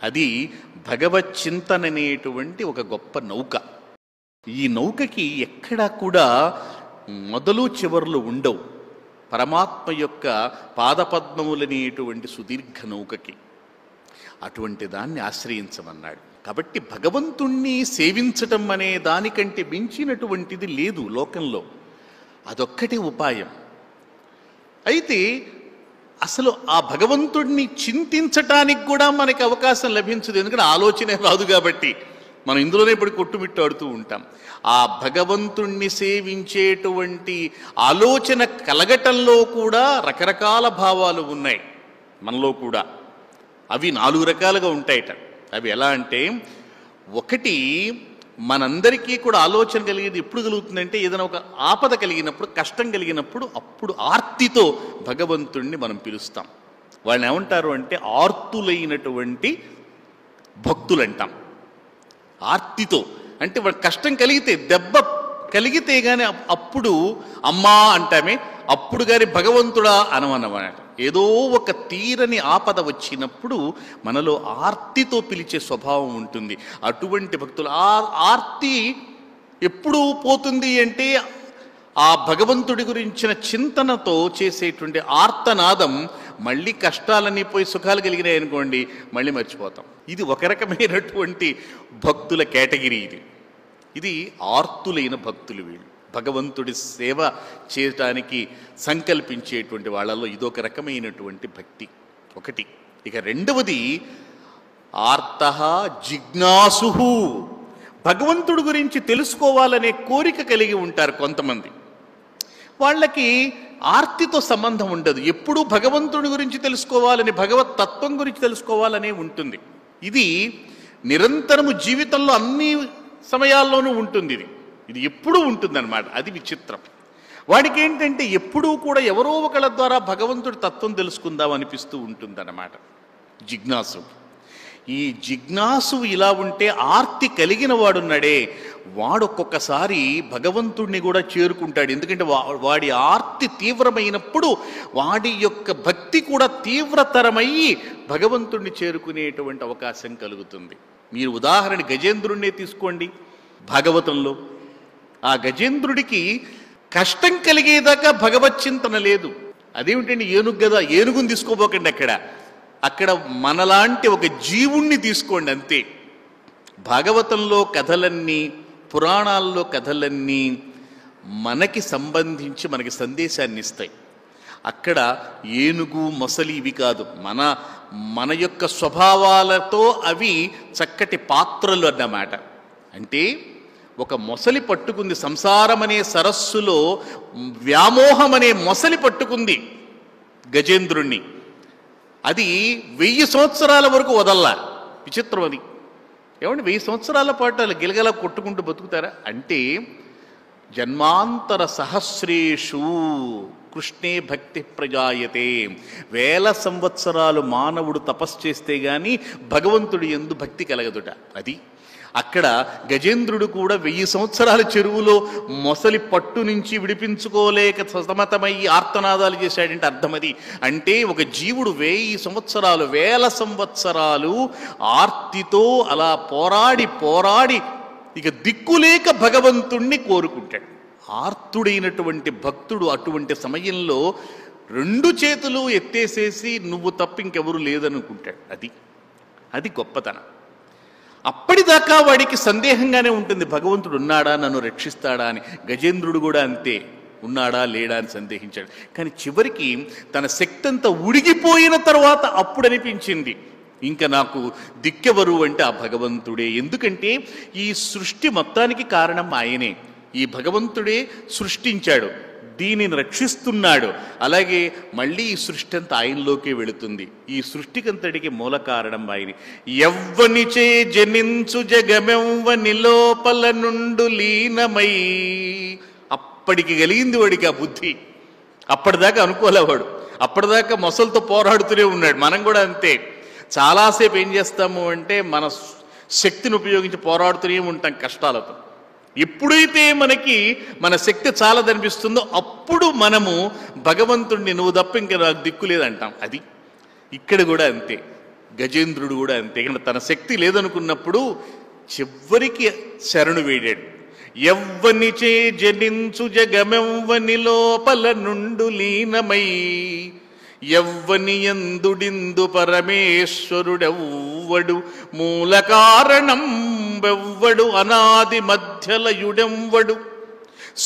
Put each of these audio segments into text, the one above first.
అది భగవత్ చింతన అనేటువంటి ఒక గొప్ప నౌక. ఈ నౌకకి ఎక్కడా కూడా మొదలు చివరలు ఉండవు. పరమాత్మ యొక్క పాదపద్మములనేటువంటి సుదీర్ఘ నౌకకి అటువంటి దాన్ని ఆశ్రయించమన్నాడు. కాబట్టి భగవంతుణ్ణి సేవించటం అనే దానికంటే మించినటువంటిది లేదు లోకంలో. అదొక్కటే ఉపాయం. అయితే అసలు ఆ భగవంతుడిని చింతించటానికి కూడా మనకి అవకాశం లభించదు. ఎందుకంటే ఆలోచనే రాదు కాబట్టి మనం ఇందులోనే ఇప్పుడు కొట్టుమిట్టాడుతూ ఉంటాం. ఆ భగవంతుణ్ణి సేవించేటువంటి ఆలోచన కలగటంలో కూడా రకరకాల భావాలు ఉన్నాయి మనలో కూడా. అవి 4 రకాలుగా ఉంటాయట. అవి ఎలా అంటే, ఒకటి మనందరికీ కూడా ఆలోచన కలిగేది ఎప్పుడు కలుగుతుందంటే, ఏదైనా ఒక ఆపద కలిగినప్పుడు, కష్టం కలిగినప్పుడు, అప్పుడు ఆర్తితో భగవంతుణ్ణి మనం పిలుస్తాం. వాళ్ళని ఏమంటారు అంటే ఆర్తులైనటువంటి భక్తులు అంటాం. ఆర్తితో అంటే వాడు కష్టం కలిగితే, దెబ్బ కలిగితే కానీ అప్పుడు అమ్మా అంటామే, అప్పుడు కానీ భగవంతుడా అనమన్నమాట. ఏదో ఒక తీరని ఆపద వచ్చినప్పుడు మనలో ఆర్తితో పిలిచే స్వభావం ఉంటుంది. అటువంటి భక్తులు ఆ ఆర్తి ఎప్పుడు పోతుంది అంటే, ఆ భగవంతుడి గురించిన చింతనతో చేసేటువంటి ఆర్తనాదం మళ్ళీ కష్టాలన్నీ పోయి సుఖాలు కలిగినాయి అనుకోండి, మళ్ళీ మర్చిపోతాం. ఇది ఒక రకమైనటువంటి భక్తుల కేటగిరీ. ఇది ఆర్తులైన భక్తులు. వీళ్ళు భగవంతుడి సేవ చేయటానికి సంకల్పించేటువంటి వాళ్ళలో ఇదొక రకమైనటువంటి భక్తి ఒకటి. ఇక రెండవది ఆర్తః జిజ్ఞాసుః. భగవంతుడి గురించి తెలుసుకోవాలనే కోరిక కలిగి ఉంటారు కొంతమంది. వాళ్ళకి ఆర్తితో సంబంధం ఉండదు. ఎప్పుడూ భగవంతుడి గురించి తెలుసుకోవాలని, భగవత్ తత్వం గురించి తెలుసుకోవాలనే ఉంటుంది. ఇది నిరంతరము జీవితంలో అన్ని సమయాల్లోనూ ఉంటుంది. ఇది ఎప్పుడూ ఉంటుందన్నమాట. అది విచిత్రం. వాడికి ఏంటంటే ఎప్పుడూ కూడా ఎవరో ఒకళ్ళ ద్వారా భగవంతుడి తత్వం తెలుసుకుందాం అనిపిస్తూ ఉంటుందన్నమాట జిజ్ఞాసు. ఈ జిజ్ఞాసు ఇలా ఉంటే, ఆర్తి కలిగిన వాడున్నాడే, వాడు ఒక్కొక్కసారి భగవంతుడిని కూడా చేరుకుంటాడు. ఎందుకంటే వాడి ఆర్తి తీవ్రమైనప్పుడు వాడి యొక్క భక్తి కూడా తీవ్రతరమయ్యి భగవంతుడిని చేరుకునేటువంటి అవకాశం కలుగుతుంది. మీరు ఉదాహరణ గజేంద్రుడినే తీసుకోండి. భాగవతంలో ఆ గజేంద్రుడికి కష్టం కలిగేదాకా భగవచ్చింతన లేదు. అదేమిటండి, ఏనుగు కదా, ఏనుగుని తీసుకోబోకండి. అక్కడ మనలాంటి ఒక జీవుణ్ణి తీసుకోండి అంతే. భాగవతంలో కథలన్నీ, పురాణాల్లో కథలన్నీ మనకి సంబంధించి మనకి సందేశాన్ని ఇస్తాయి. అక్కడ ఏనుగు మొసలి ఇవి కాదు, మన యొక్క స్వభావాలతో అవి చక్కటి పాత్రలు అన్నమాట. అంటే ఒక మొసలి పట్టుకుంది, సంసారం అనే సరస్సులో వ్యామోహం అనే మొసలి పట్టుకుంది గజేంద్రుణ్ణి. అది 1000 సంవత్సరాల వరకు వదల్లా. విచిత్రం అది. ఏమంటే 1000 సంవత్సరాల పాటు అలా గిలగలా కొట్టుకుంటూ బతుకుతారా అంటే, జన్మాంతర సహస్రేషు కృష్ణే భక్తి ప్రజాయతే. 1000 సంవత్సరాలు మానవుడు తపస్సు చేస్తే గాని భగవంతుడి యందు భక్తి కలగదుట. అది అక్కడ గజేంద్రుడు కూడా 1000 సంవత్సరాల చెరువులో మొసలి పట్టు నుంచి విడిపించుకోలేక సతమతమయ్యి ఆర్తనాదాలు చేశాడంటే అర్థం అది. అంటే ఒక జీవుడు 1000 సంవత్సరాలు 1000 సంవత్సరాలు ఆర్తితో అలా పోరాడి ఇక దిక్కులేక భగవంతుణ్ణి కోరుకుంటాడు. ఆర్తుడైనటువంటి భక్తుడు అటువంటి సమయంలో 2 చేతులు ఎత్తేసేసి నువ్వు తప్ప ఇంకెవరు లేదనుకుంటాడు. అది గొప్పతనం. అప్పటిదాకా వాడికి సందేహంగానే ఉంటుంది, భగవంతుడు ఉన్నాడా, నన్ను రక్షిస్తాడా అని. గజేంద్రుడు కూడా అంతే, ఉన్నాడా లేడా అని సందేహించాడు. కానీ చివరికి తన శక్తి అంతా ఉడిగిపోయిన తర్వాత అప్పుడు అనిపించింది, ఇంకా నాకు దిక్కెవరు అంటే ఆ భగవంతుడే. ఎందుకంటే ఈ సృష్టి మొత్తానికి కారణం ఆయనే. ఈ భగవంతుడే సృష్టించాడు, దీనిని రక్షిస్తున్నాడు. అలాగే మళ్ళీ ఈ సృష్టి అంతా ఆయనలోకే వెళుతుంది. ఈ సృష్టికంతటికి మూల కారణం ఆయన. ఎవ్వనిచే జనించు జగమెవ్వని లోపల నుండు లీనమై. అప్పటికి కలిగింది వాడికి ఆ బుద్ధి. అప్పటిదాకా అనుకోలేవాడు. అప్పటిదాకా మొసలతో పోరాడుతూనే ఉన్నాడు. మనం కూడా అంతే. చాలాసేపు ఏం చేస్తాము అంటే మన శక్తిని ఉపయోగించి పోరాడుతూనే ఉంటాం కష్టాలతో. ఎప్పుడైతే మనకి మన శక్తి చాలదనిపిస్తుందో అప్పుడు మనము భగవంతుడిని నువ్వు తప్ప ఇంకా నాకు దిక్కు లేదంటాం. అది ఇక్కడ కూడా అంతే. గజేంద్రుడు కూడా అంతే. తన శక్తి లేదనుకున్నప్పుడు చివరికి శరణు వేడాడు. ఎవ్వనిచే జనించు జగమెవ్వని లోపల నుండు లీనమై ఎవ్వని ఎందుడిందు పరమేశ్వరుడెవ్వడు మూల కారణం వెవ్వడు అనాది మధ్యలయుడెవ్వడు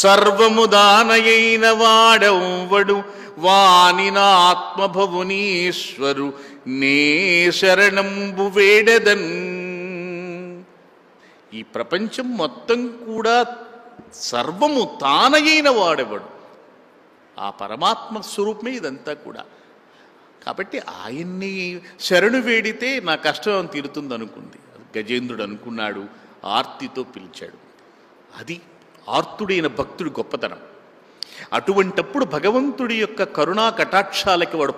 సర్వము దానయైన వాడెవ్వడు వాని నా ఆత్మభవునీశ్వరు నే శరణంబు వేడెదన్. ఈ ప్రపంచం మొత్తం కూడా సర్వము తానయైన వాడెవడు, ఆ పరమాత్మ స్వరూపమే ఇదంతా కూడా. కాబట్టి ఆయన్ని శరణు వేడితే నా కష్టం తీరుతుంది అనుకుంది. గజేంద్రుడు అనుకున్నాడు, ఆర్తితో పిలిచాడు. అది ఆర్తుడైన భక్తుడి గొప్పతనం. అటువంటప్పుడు భగవంతుడి యొక్క కరుణా కటాక్షాలకి వాడు